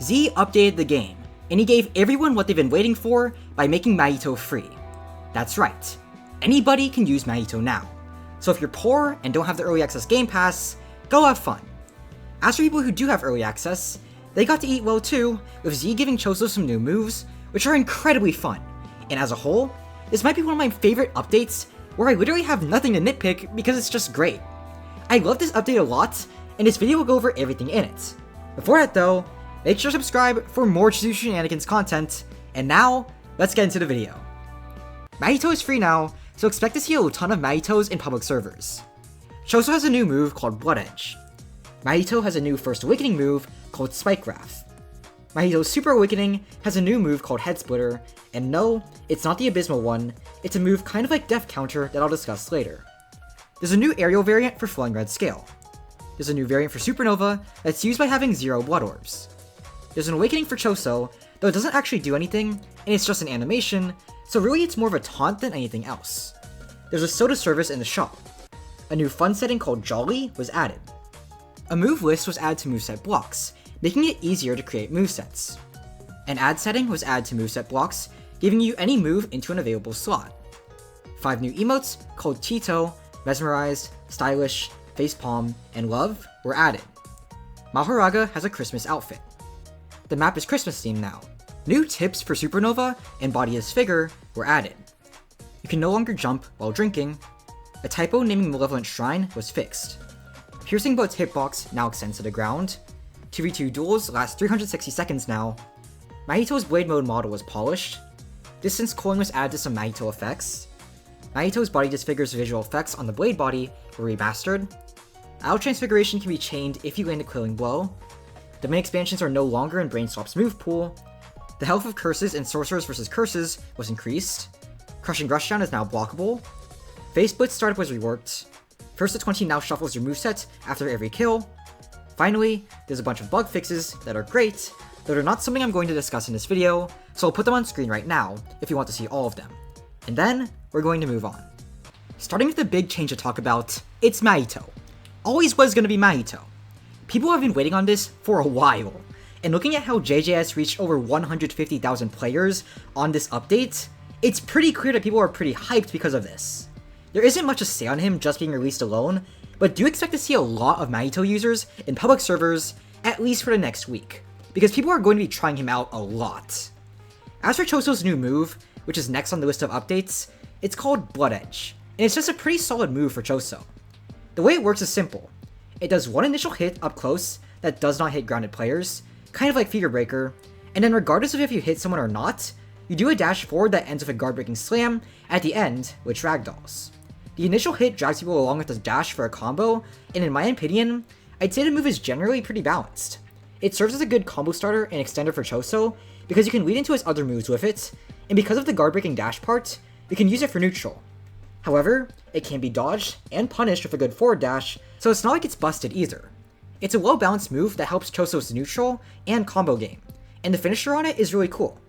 Z updated the game, and he gave everyone what they've been waiting for by making Mahito free. That's right, anybody can use Mahito now. So if you're poor and don't have the early access game pass, go have fun. As for people who do have early access, they got to eat well too, with Z giving Choso some new moves, which are incredibly fun. And as a whole, this might be one of my favorite updates, where I literally have nothing to nitpick because it's just great. I love this update a lot, and this video will go over everything in it. Before that though, make sure to subscribe for more Jujutsu Shenanigans content, and now, let's get into the video. Mahito is free now, so expect to see a ton of Mahitos in public servers. Choso has a new move called Blood Edge. Mahito has a new First Awakening move called Spike Wrath. Mahito's Super Awakening has a new move called Head Splitter, and no, it's not the Abysmal one, it's a move kind of like Death Counter that I'll discuss later. There's a new aerial variant for Flowing Red Scale. There's a new variant for Supernova that's used by having 0 Blood Orbs. There's an Awakening for Choso, though it doesn't actually do anything, and it's just an animation, so really it's more of a taunt than anything else. There's a soda service in the shop. A new fun setting called Jolly was added. A move list was added to moveset blocks, making it easier to create movesets. An add setting was added to moveset blocks, giving you any move into an available slot. 5 new emotes called Tito, Mesmerized, Stylish, Facepalm, and Love were added. Maharaga has a Christmas outfit. The map is Christmas themed now. New tips for Supernova and Body as Figure were added. You can no longer jump while drinking. A typo naming Malevolent Shrine was fixed. Piercing Boat's hitbox now extends to the ground. 2v2 duels last 360 seconds now. Mahito's Blade Mode model was polished. Distance Culling was added to some Mahito effects. Mahito's Body Disfigure's visual effects on the blade body were remastered. Out Transfiguration can be chained if you land a killing blow. The main expansions are no longer in Brainswap's move pool. The health of curses and sorcerers versus curses was increased. Crushing Rushdown is now blockable. Face Blitz startup was reworked. First to 20 now shuffles your moveset after every kill. Finally, there's a bunch of bug fixes that are great, though they're not something I'm going to discuss in this video, so I'll put them on screen right now if you want to see all of them. And then, we're going to move on. Starting with the big change to talk about, it's Mahito. Always was going to be Mahito. People have been waiting on this for a while, and looking at how JJS reached over 150,000 players on this update, it's pretty clear that people are pretty hyped because of this. There isn't much to say on him just being released alone, but do expect to see a lot of Mahito users in public servers, at least for the next week, because people are going to be trying him out a lot. As for Choso's new move, which is next on the list of updates, it's called Blood Edge, and it's just a pretty solid move for Choso. The way it works is simple. It does one initial hit up close that does not hit grounded players, kind of like Fever Breaker, and then regardless of if you hit someone or not, you do a dash forward that ends with a guard-breaking slam at the end, which ragdolls. The initial hit drags people along with the dash for a combo, and in my opinion, I'd say the move is generally pretty balanced. It serves as a good combo starter and extender for Choso, because you can lead into his other moves with it, and because of the guard-breaking dash part, you can use it for neutral. However, it can be dodged and punished with a good forward dash, so it's not like it's busted either. It's a well-balanced move that helps Choso's neutral and combo game, and the finisher on it is really cool.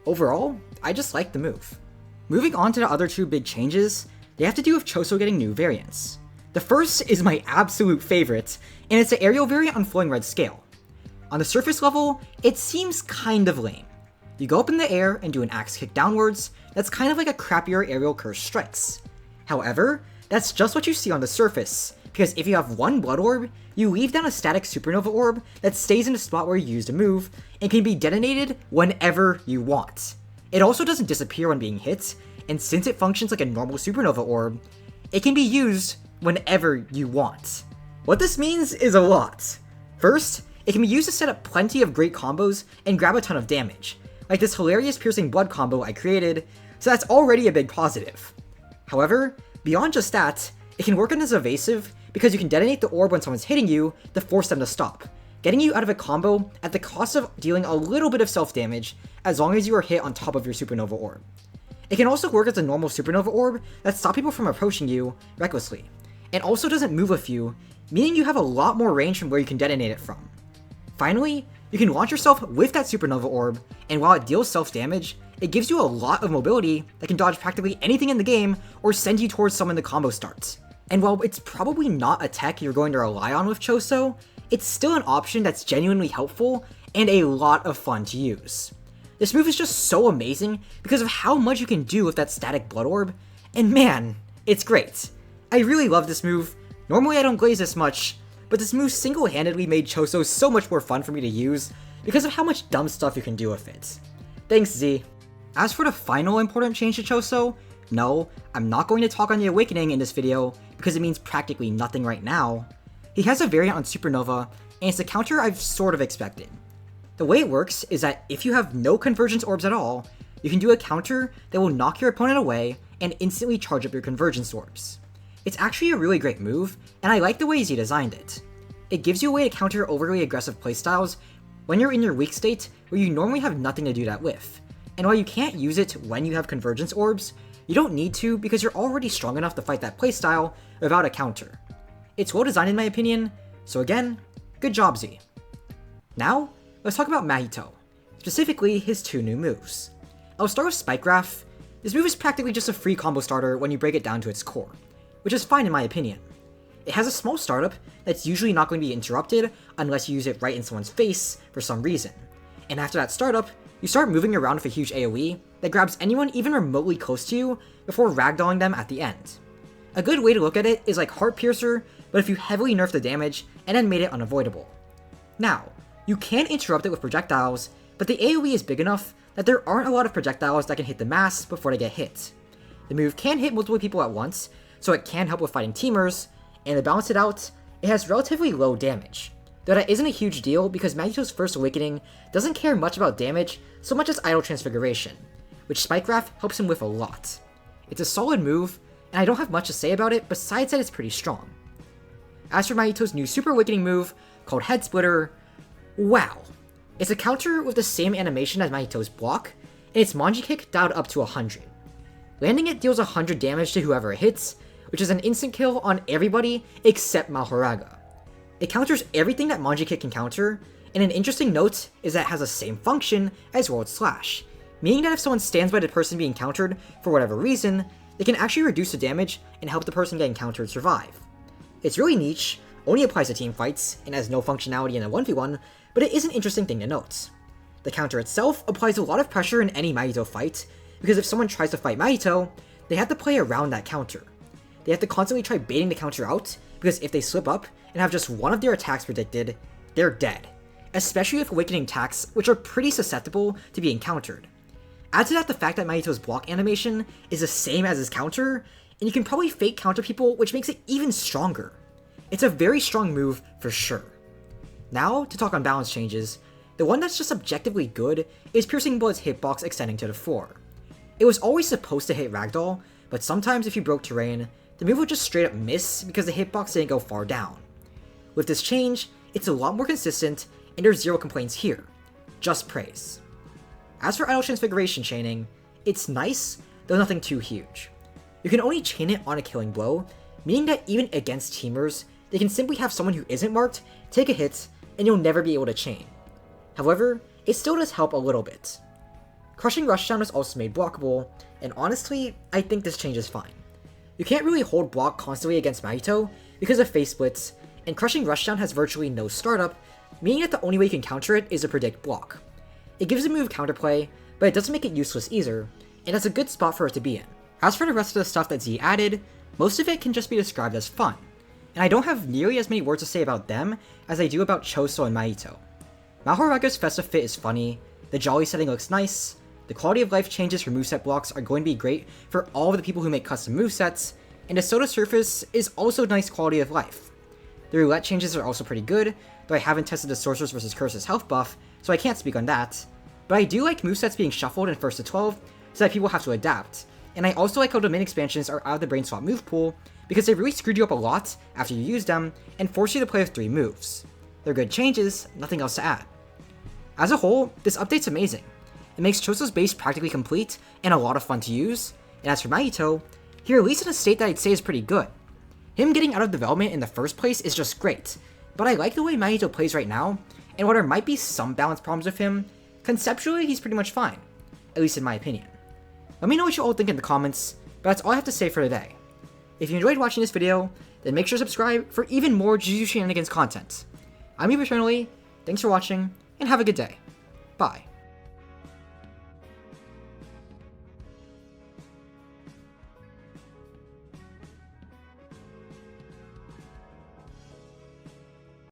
Overall, I just like the move. Moving on to the other two big changes, they have to do with Choso getting new variants. The first is my absolute favorite, and it's the aerial variant on Flowing Red Scale. On the surface level, it seems kind of lame. You go up in the air and do an axe kick downwards, that's kind of like a crappier aerial curse strikes. However, that's just what you see on the surface, because if you have one blood orb, you leave down a static supernova orb that stays in the spot where you used a move, and can be detonated whenever you want. It also doesn't disappear when being hit, and since it functions like a normal supernova orb, it can be used whenever you want. What this means is a lot. First, it can be used to set up plenty of great combos and grab a ton of damage, like this hilarious piercing blood combo I created, so that's already a big positive. However, beyond just that, it can work as evasive because you can detonate the orb when someone's hitting you to force them to stop, getting you out of a combo at the cost of dealing a little bit of self-damage as long as you are hit on top of your supernova orb. It can also work as a normal supernova orb that stops people from approaching you recklessly, and also doesn't move with you, meaning you have a lot more range from where you can detonate it from. Finally, you can launch yourself with that supernova orb, and while it deals self-damage, it gives you a lot of mobility that can dodge practically anything in the game or send you towards someone the combo starts. And while it's probably not a tech you're going to rely on with Choso, it's still an option that's genuinely helpful and a lot of fun to use. This move is just so amazing because of how much you can do with that static blood orb, and man, it's great. I really love this move. Normally I don't glaze this much, but this move single-handedly made Choso so much more fun for me to use because of how much dumb stuff you can do with it. Thanks, Z. As for the final important change to Choso, no, I'm not going to talk on the Awakening in this video because it means practically nothing right now. He has a variant on Supernova, and it's a counter I've sort of expected. The way it works is that if you have no convergence orbs at all, you can do a counter that will knock your opponent away and instantly charge up your convergence orbs. It's actually a really great move, and I like the way he designed it. It gives you a way to counter overly aggressive playstyles when you're in your weak state where you normally have nothing to do that with. And while you can't use it when you have convergence orbs, you don't need to because you're already strong enough to fight that playstyle without a counter. It's well designed in my opinion, so again, good job, Z. Now, let's talk about Mahito, specifically his two new moves. I'll start with Spike Graph. This move is practically just a free combo starter when you break it down to its core, which is fine in my opinion. It has a small startup that's usually not going to be interrupted unless you use it right in someone's face for some reason. And after that startup, you start moving around with a huge AoE that grabs anyone even remotely close to you before ragdolling them at the end. A good way to look at it is like Heart Piercer, but if you heavily nerfed the damage and then made it unavoidable. Now, you can interrupt it with projectiles, but the AoE is big enough that there aren't a lot of projectiles that can hit the mass before they get hit. The move can hit multiple people at once, so it can help with fighting teamers, and to balance it out, it has relatively low damage. Though that isn't a huge deal because Mahito's first awakening doesn't care much about damage so much as idle Transfiguration, which Spike Graph helps him with a lot. It's a solid move, and I don't have much to say about it besides that it's pretty strong. As for Mahito's new Super Awakening move, called Head Splitter, wow. It's a counter with the same animation as Mahito's block, and its Manji kick dialed up to 100. Landing it deals 100 damage to whoever it hits, which is an instant kill on everybody except Mahoraga. It counters everything that Manji kick can counter, and an interesting note is that it has the same function as World Slash, meaning that if someone stands by the person being countered for whatever reason, they can actually reduce the damage and help the person getting countered survive. It's really niche, only applies to team fights, and has no functionality in a 1v1, but it is an interesting thing to note. The counter itself applies a lot of pressure in any Mahito fight, because if someone tries to fight Mahito, they have to play around that counter. They have to constantly try baiting the counter out, because if they slip up and have just one of their attacks predicted, they're dead, especially with awakening attacks, which are pretty susceptible to being countered. Add to that the fact that Mahito's block animation is the same as his counter, and you can probably fake counter people, which makes it even stronger. It's a very strong move for sure. Now, to talk on balance changes, the one that's just objectively good is Piercing Blood's hitbox extending to the floor. It was always supposed to hit Ragdoll, but sometimes if you broke terrain, the move would just straight up miss because the hitbox didn't go far down. With this change, it's a lot more consistent, and there's zero complaints here. Just praise. As for idle Transfiguration chaining, it's nice, though nothing too huge. You can only chain it on a killing blow, meaning that even against teamers, they can simply have someone who isn't marked take a hit, and you'll never be able to chain. However, it still does help a little bit. Crushing Rushdown is also made blockable, and honestly, I think this change is fine. You can't really hold block constantly against Mahito because of face splits, and Crushing Rushdown has virtually no startup, meaning that the only way you can counter it is to predict block. It gives the move counterplay, but it doesn't make it useless either, and that's a good spot for it to be in. As for the rest of the stuff that Z added, most of it can just be described as fun, and I don't have nearly as many words to say about them as I do about Choso and Mahito. Mahoraga's Festive Fit is funny, the Jolly setting looks nice, the quality of life changes for moveset blocks are going to be great for all of the people who make custom movesets, and the Soda Surface is also nice quality of life. The roulette changes are also pretty good, though I haven't tested the Sorceress vs. Curse's health buff, so I can't speak on that, but I do like movesets being shuffled in first to 12 so that people have to adapt, and I also like how domain expansions are out of the brain swap move pool because they really screwed you up a lot after you use them and force you to play with 3 moves. They're good changes, nothing else to add. As a whole, this update's amazing. It makes Choso's base practically complete and a lot of fun to use, and as for Mahito, he released in a state that I'd say is pretty good. Him getting out of development in the first place is just great, but I like the way Mahito plays right now, and while there might be some balance problems with him, conceptually he's pretty much fine, at least in my opinion. Let me know what you all think in the comments, but that's all I have to say for today. If you enjoyed watching this video, then make sure to subscribe for even more Jujutsu Shenanigans content. I'm Eternally, thanks for watching, and have a good day. Bye.